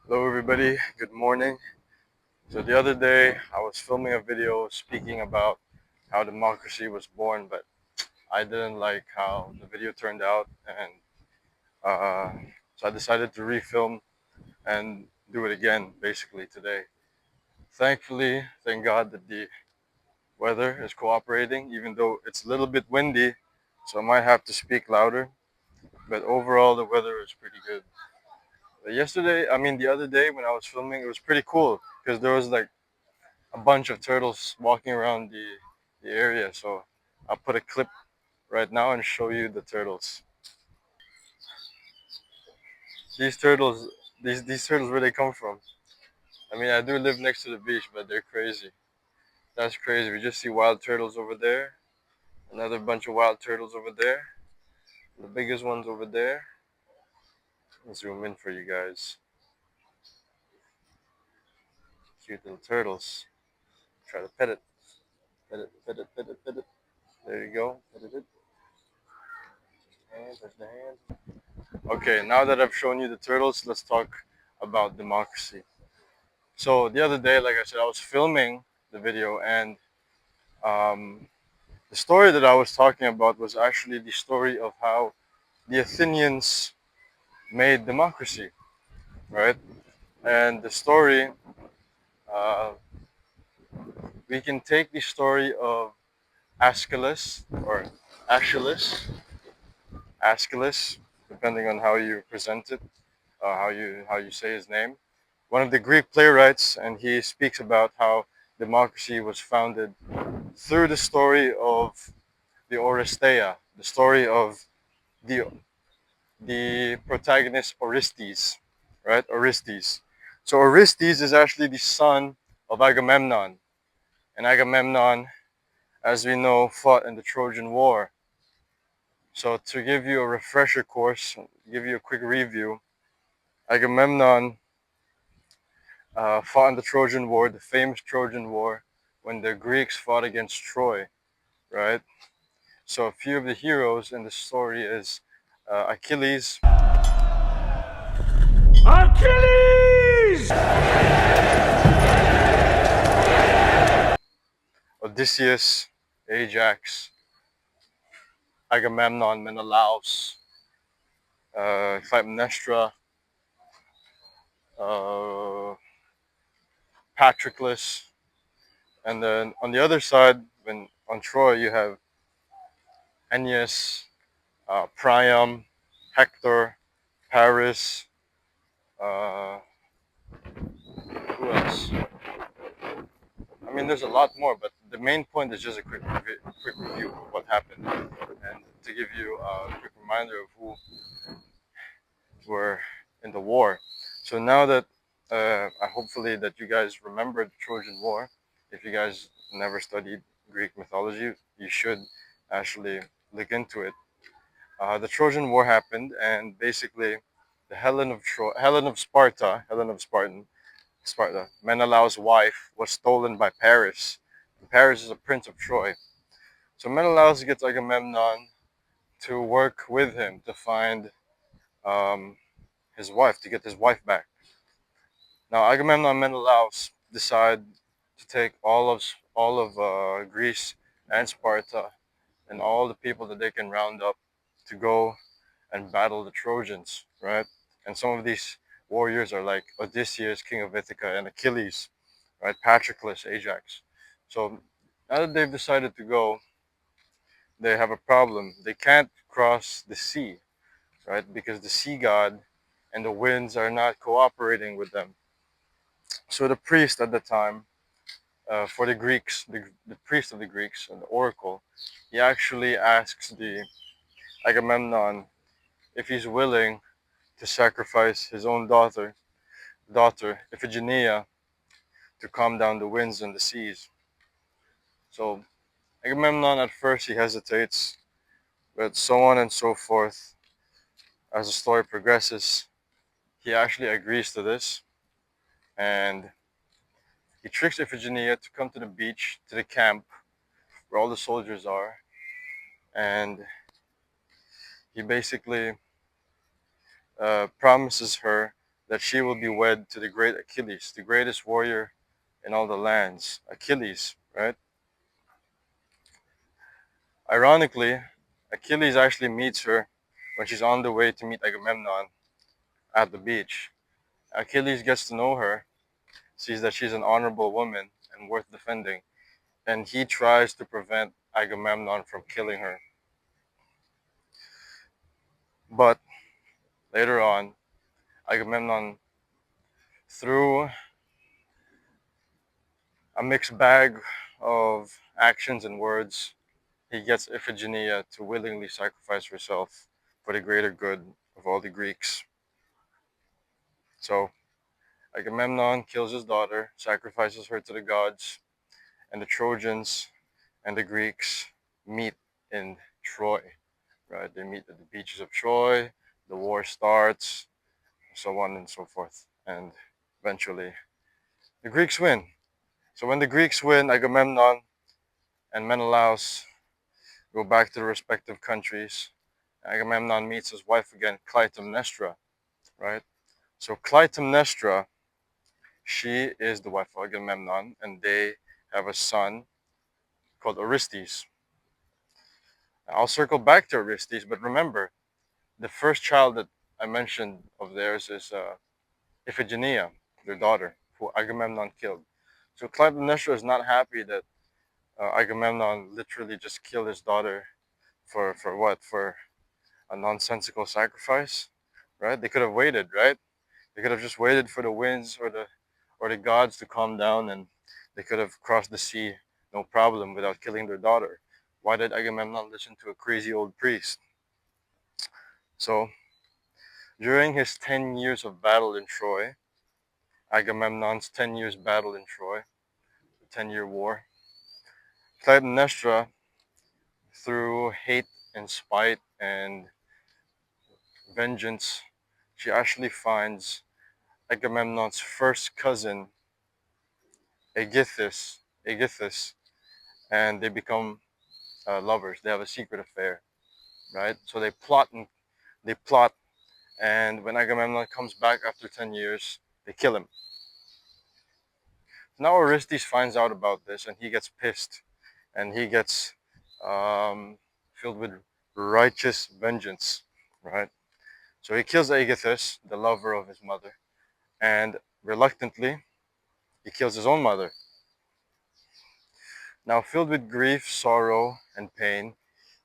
Hello everybody, good morning. So the other day I was filming a video speaking about how democracy was born, but I didn't like how the video turned out, and uh, so I decided to refilm and do it again basically today. Thankfully, thank God that the weather is cooperating, even though it's a little bit windy, so I might have to speak louder, but overall the weather is pretty good. The other day when I was filming, it was pretty cool because there was like a bunch of turtles walking around the area. So I'll put a clip right now and show you the turtles. These turtles, these turtles, where they come from? I mean, I do live next to the beach, but they're crazy. That's crazy. We just see wild turtles over there. Another bunch of wild turtles over there. The biggest one's over there. Let's zoom in for you guys. Cute little turtles. Try to pet it. Pet it, pet it, pet it, pet it. There you go. Pet it. Hand, touch the hand. Okay, now that I've shown you the turtles, let's talk about democracy. So the other day, like I said, I was filming the video, and um, the story that I was talking about was actually the story of how the Athenians made democracy, right? And the story, uh, we can take the story of Aeschylus or Aeschylus, Aeschylus, depending on how you present it, how you say his name. One of the Greek playwrights, and he speaks about how democracy was founded through the story of the Oristeia, the story of the the protagonist Orestes, right? Orestes. So Orestes is actually the son of Agamemnon, and Agamemnon, as we know, fought in the Trojan War. So to give you a refresher course, give you a quick review, Agamemnon fought in the Trojan War, the famous Trojan War, when the Greeks fought against Troy, right? So a few of the heroes in the story is Achilles, Achilles! Odysseus, Ajax, Agamemnon, Menelaus, Clytemnestra, uh, Patroclus, and then on the other side, when on Troy, you have Aeneas, Priam, Hector, Paris. Uh, who else? I mean, there's a lot more, but the main point is just a quick review of what happened, and to give you a quick reminder of who were in the war. So now that hopefully that you guys remember the Trojan War, if you guys never studied Greek mythology, you should actually look into it. The Trojan War happened, and basically, the Helen of Sparta, Sparta, Menelaus' wife, was stolen by Paris. Paris is a prince of Troy. So Menelaus gets Agamemnon to work with him to find um, his wife, to get his wife back. Now Agamemnon and Menelaus decide to take all of Greece and Sparta and all the people that they can round up to go and battle the Trojans, right? And some of these warriors are like Odysseus, king of Ithaca, and Achilles, right? Patroclus, Ajax. So now that they've decided to go, they have a problem. They can't cross the sea, right? Because the sea god and the winds are not cooperating with them. So the priest at the time, for the Greeks, the priest of the Greeks, and the oracle, he actually asks the Agamemnon if he's willing to sacrifice his own daughter Iphigenia, to calm down the winds and the seas. So Agamemnon at first he hesitates, but so on and so forth. As the story progresses, he actually agrees to this, and he tricks Iphigenia to come to the beach, to the camp where all the soldiers are, and he basically promises her that she will be wed to the great Achilles, the greatest warrior in all the lands. Achilles, right? Ironically, Achilles actually meets her when she's on the way to meet Agamemnon at the beach. Achilles gets to know her, sees that she's an honorable woman and worth defending, and he tries to prevent Agamemnon from killing her. But later on, Agamemnon, through a mixed bag of actions and words, he gets Iphigenia to willingly sacrifice herself for the greater good of all the Greeks. So Agamemnon kills his daughter, sacrifices her to the gods, and the Trojans and the Greeks meet in Troy. Right? They meet at the beaches of Troy, the war starts, so on and so forth. And eventually the Greeks win. So when the Greeks win, Agamemnon and Menelaus go back to their respective countries. Agamemnon meets his wife again, Clytemnestra, right? So Clytemnestra, she is the wife of Agamemnon, and they have a son called Orestes. I'll circle back to Orestes, but remember, the first child that I mentioned of theirs is Iphigenia, their daughter, who Agamemnon killed. So Clytemnestra is not happy that Agamemnon literally just killed his daughter for what? For a nonsensical sacrifice, right? They could have waited, right? They could have just waited for the winds or the gods to calm down, and they could have crossed the sea no problem without killing their daughter. Why did Agamemnon listen to a crazy old priest? So during his 10 years of battle in Troy, Agamemnon's 10 years battle in Troy, the 10-year war, Clytemnestra, through hate and spite and vengeance, she actually finds Agamemnon's first cousin, Aegisthus, and they become lovers. They have a secret affair, right? So they plot, and when Agamemnon comes back after 10 years, they kill him. Now Orestes finds out about this, and he gets pissed, and he gets filled with righteous vengeance, right? So he kills Aegisthus, the lover of his mother, and reluctantly, he kills his own mother. Now, filled with grief, sorrow, and pain,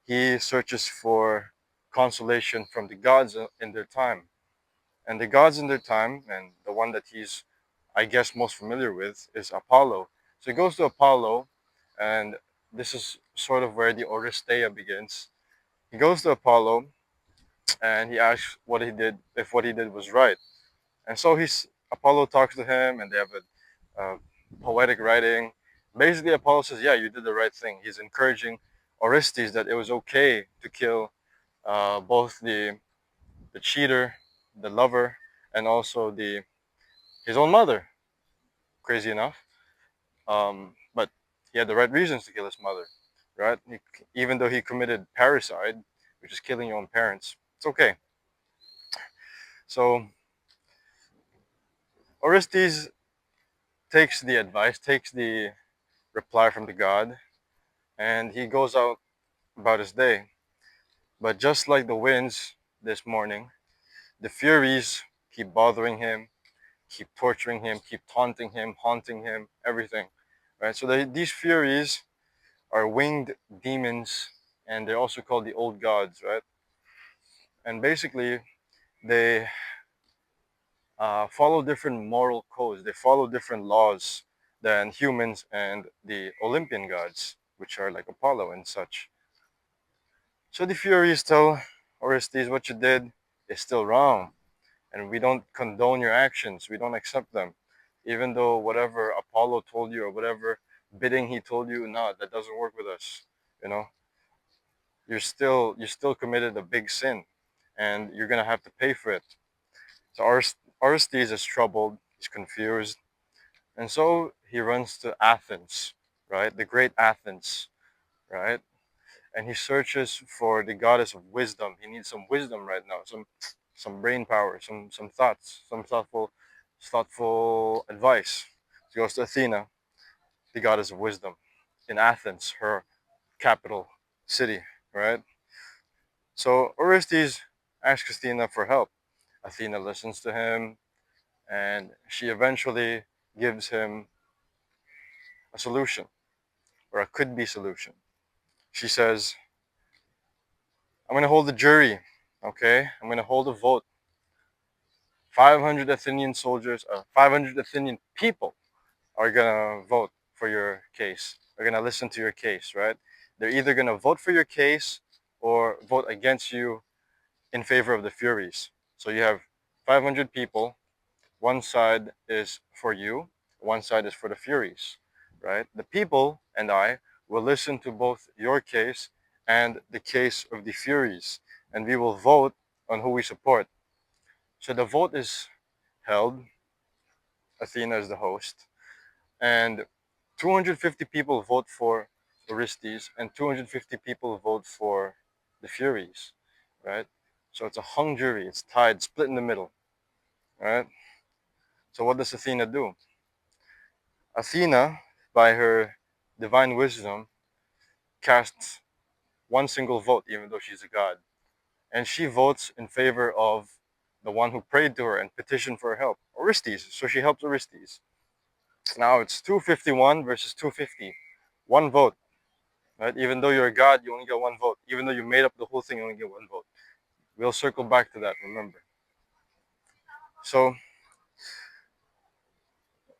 he searches for consolation from the gods in their time. And the gods in their time, and the one that he's, I guess, most familiar with, is Apollo. So he goes to Apollo, and this is sort of where the Oristeia begins. He goes to Apollo, and he asks what he did, if what he did was right. And so Apollo talks to him, and they have a poetic writing. Basically, Apollo says, "Yeah, you did the right thing." He's encouraging Orestes that it was okay to kill both the cheater, the lover, and also the his own mother. Crazy enough, but he had the right reasons to kill his mother, right? Even though he committed parricide, which is killing your own parents, it's okay. So Orestes takes the advice, takes the reply from the god, and he goes out about his day. But just like the winds this morning, the Furies keep bothering him, keep torturing him, keep taunting him, haunting him, everything. Right? So these Furies are winged demons, and they're also called the old gods, right? And basically, they follow different moral codes. They follow different laws than humans and the Olympian gods, which are like Apollo and such. So the Furies tell Orestes, what you did is still wrong, and we don't condone your actions. We don't accept them, even though whatever Apollo told you or whatever bidding he told you, no, that doesn't work with us. You know, you still committed a big sin, and you're gonna have to pay for it. So Orestes is troubled. He's confused, and so he runs to Athens, right? The great Athens, right? And he searches for the goddess of wisdom. He needs some wisdom right now, some some brain power, some thoughts, some thoughtful advice. She goes to Athena, the goddess of wisdom, in Athens, her capital city, right? So Orestes asks Athena for help. Athena listens to him, and she eventually gives him a solution, or a could be solution. She says, I'm going to hold a jury, okay? I'm going to hold a vote. 500 Athenian soldiers, 500 Athenian people are going to vote for your case. They're going to listen to your case, right? They're either going to vote for your case or vote against you in favor of the Furies. So you have 500 people. One side is for you, one side is for the Furies, right? The people and I will listen to both your case and the case of the Furies, and we will vote on who we support. So the vote is held. Athena is the host, and 250 people vote for Orestes, and 250 people vote for the Furies, right? So it's a hung jury. It's tied, split in the middle, right? So what does Athena do? Athena, by her divine wisdom, casts one single vote, even though she's a god, and she votes in favor of the one who prayed to her and petitioned for help, Orestes. So she helps Orestes. Now it's 251 versus 250, one vote. Right? Even though you're a god, you only get one vote. Even though you made up the whole thing, you only get one vote. We'll circle back to that, remember. So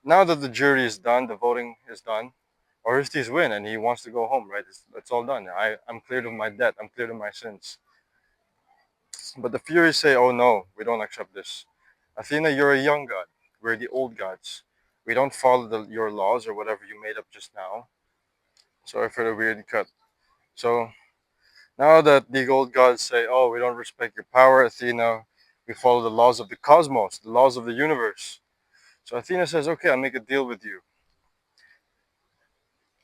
now that the jury is done, the voting is done, Orestes win and he wants to go home, right? It's all done. I'm cleared of my debt. I'm cleared of my sins. But the Furies say, oh no, we don't accept this. Athena, you're a young god. We're the old gods. We don't follow your laws or whatever you made up just now. Sorry for the weird cut. So now that the old gods say, oh, we don't respect your power, Athena, we follow the laws of the cosmos, the laws of the universe. So Athena says, okay, I'll make a deal with you.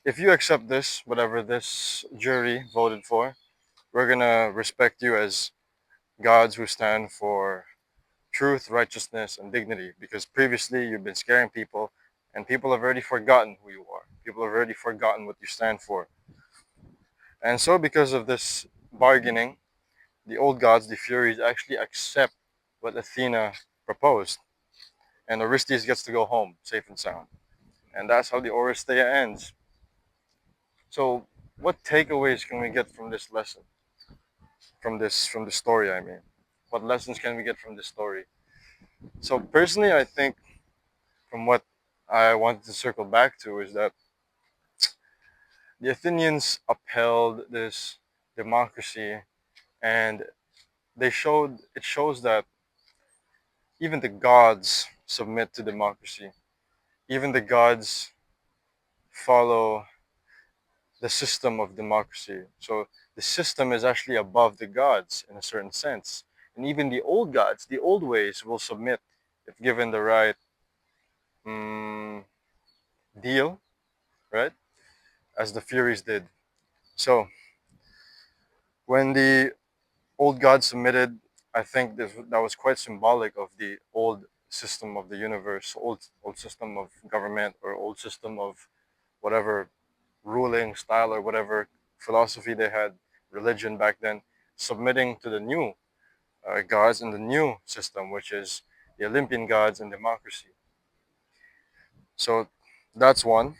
If you accept this, whatever this jury voted for, we're going to respect you as gods who stand for truth, righteousness, and dignity. Because previously you've been scaring people, and people have already forgotten who you are. People have already forgotten what you stand for. And so, because of this bargaining, the old gods, the Furies, actually accept what Athena proposed. And Orestes gets to go home, safe and sound. And that's how the Oristeia ends. So, what takeaways can we get from this lesson? From the story, I mean. What lessons can we get from this story? So, personally, I think from what I wanted to circle back to is that the Athenians upheld this democracy, and it shows that even the gods submit to democracy. Even the gods follow the system of democracy. So the system is actually above the gods in a certain sense. And even the old gods, the old ways, will submit if given the right um, deal, right? As the Furies did. So when the old gods submitted, I think that was quite symbolic of the old system of the universe, old system of government, or old system of whatever ruling style or whatever philosophy they had, religion back then, submitting to the new gods and the new system, which is the Olympian gods and democracy. So that's one.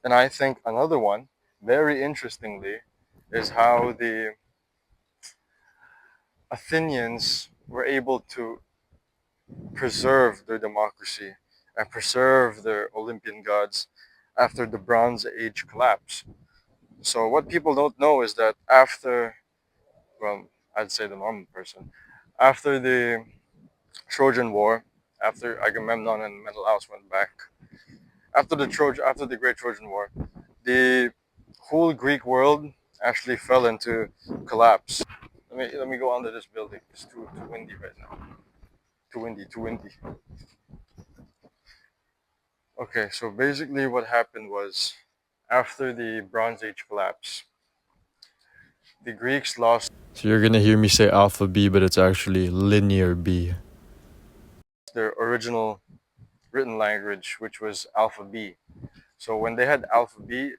And I think another one, very interestingly, is how the Athenians were able to preserve their democracy and preserve their Olympian gods after the Bronze Age collapse. So what people don't know is that after, well, I'd say the normal person, after the Trojan War, after Agamemnon and Menelaus went back, after the Great Trojan War, the whole Greek world actually fell into collapse. Let me go under this building. It's too windy right now. Too windy, too windy. Okay, so basically what happened was after the Bronze Age collapse, the Greeks lost So you're gonna hear me say alpha B, but it's actually linear B. their original written language, which was Alpha B. So when they had Alpha B,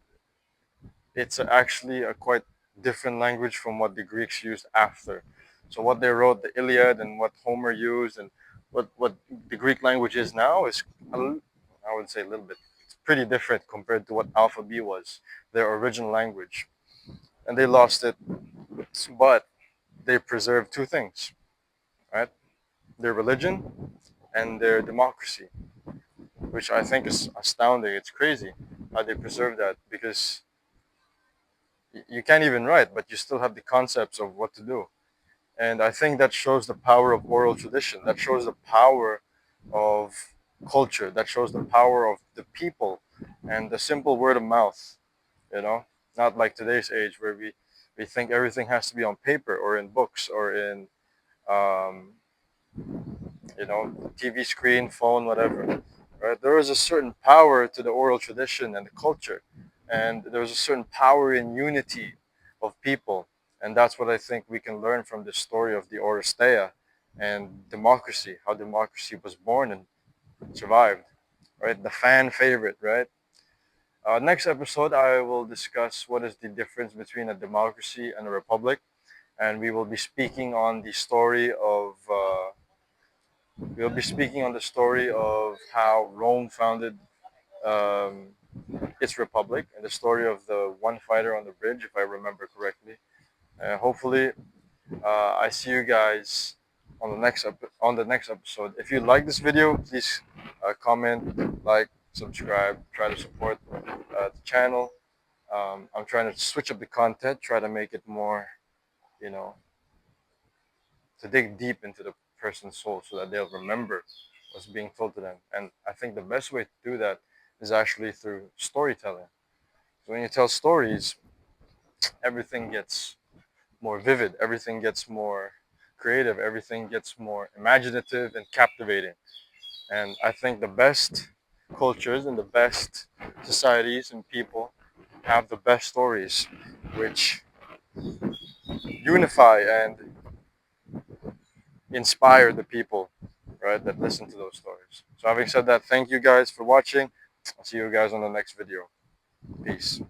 it's actually a quite different language from what the Greeks used after. So what they wrote, the Iliad, and what Homer used, and what the Greek language is now is, I would say a little bit, it's pretty different compared to what Alpha B was, their original language. And they lost it, but they preserved two things, right? Their religion and their democracy, which I think is astounding. It's crazy how they preserve that because you can't even write, but you still have the concepts of what to do. And I think that shows the power of oral tradition. That shows the power of culture. That shows the power of the people and the simple word of mouth, you know? Not like today's age where we think everything has to be on paper or in books or in, um, TV screen, phone, whatever. Right? There was a certain power to the oral tradition and the culture. And there was a certain power in unity of people. And that's what I think we can learn from the story of the Oristeia and democracy, how democracy was born and survived, right? The fan favorite, right? Next episode, I will discuss what is the difference between a democracy and a republic. And we will be speaking on the story of, we'll be speaking on the story of how Rome founded um, its republic and the story of the one fighter on the bridge, if I remember correctly. Hopefully, I see you guys on the next episode. If you like this video, please comment, like, subscribe, try to support the channel. I'm trying to switch up the content, try to make it more, you know, to dig deep into the person's soul so that they'll remember what's being told to them. And I think the best way to do that is actually through storytelling. So when you tell stories, everything gets more vivid, everything gets more creative, everything gets more imaginative and captivating. And I think the best cultures and the best societies and people have the best stories, which unify and inspire the people, right, that listen to those stories. So having said that, thank you guys for watching. I'll see you guys on the next video. Peace.